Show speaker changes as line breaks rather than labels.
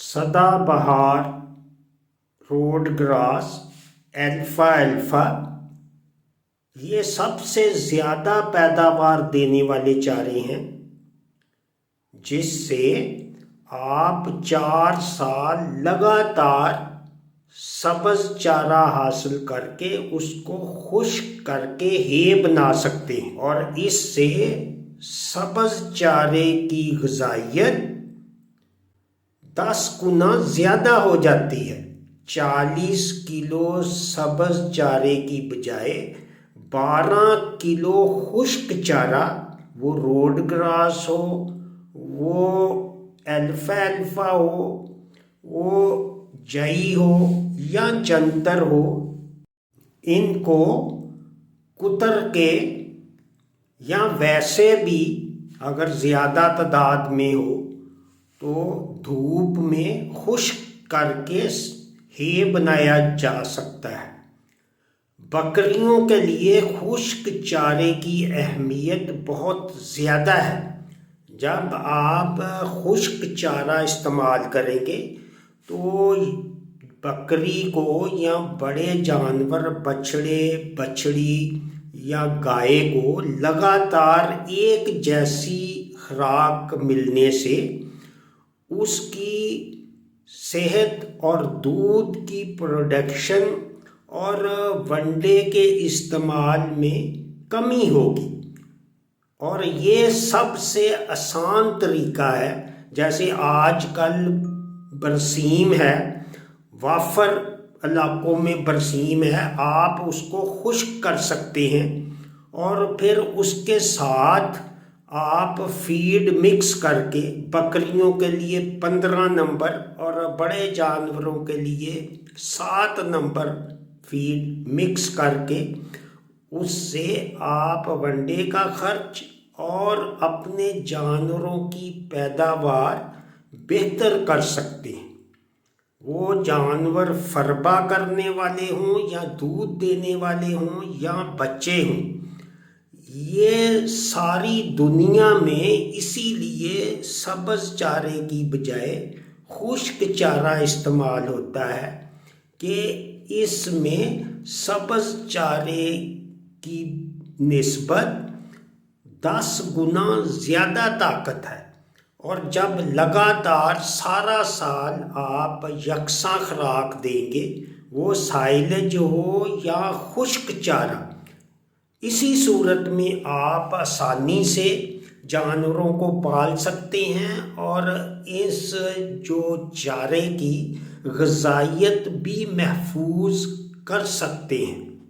सदा बहार, road grass, alpha ये सबसे ज़्यादा पैदावार देने वाले चारे हैं, जिससे आप 4 साल लगातार सब्ज़ चारा हासिल करके उसको खुश्क करके हे बना सकते हैं और इससे सब्ज़ चारे की ग़िज़ाइयत 10 गुना ज़्यादा हो जाती है। 40 किलो सब्ज़ चारे की बजाय 12 किलो खुश्क चारा, वो रोड ग्रास हो, वो एल्फा हो, वो जई हो या जंतर हो, इनको कुतर के या वैसे भी अगर ज़्यादा तादाद में हो तो धूप में खुश्क करके हे बनाया जा सकता है। बकरियों के लिए खुश्क चारे की अहमियत बहुत ज़्यादा है। जब आप खुश्क चारा इस्तेमाल करेंगे तो बकरी को या बड़े जानवर बछड़े बछड़ी या गाय को लगातार एक जैसी खुराक मिलने से उसकी सेहत और दूध की प्रोडक्शन और वनडे के इस्तेमाल में कमी होगी। और ये सबसे आसान तरीका है। जैसे आजकल बरसीम है, वाफर इलाकों में बरसीम है, आप उसको खुश्क कर सकते हैं और फिर उसके साथ आप फीड मिक्स करके बकरियों के लिए 15 नंबर और बड़े जानवरों के लिए 7 नंबर फीड मिक्स करके उससे आप वनडे का खर्च और अपने जानवरों की पैदावार बेहतर कर सकते हैं। वो जानवर फरबा करने वाले हों या दूध देने वाले हों या बच्चे हों, ये सारी दुनिया में इसीलिए सब्ज़ चारे की बजाय खुश्क चारा इस्तेमाल होता है कि इसमें सब्ज़ चारे की निस्बत 10 गुना ज़्यादा ताकत है। और जब लगातार सारा साल आप यकसा खुराक देंगे, वो साइलेज हो या खुश्क चारा, इसी सूरत में आप आसानी से जानवरों को पाल सकते हैं और इस जो चारे की ग़िज़ाइयत भी महफूज कर सकते हैं।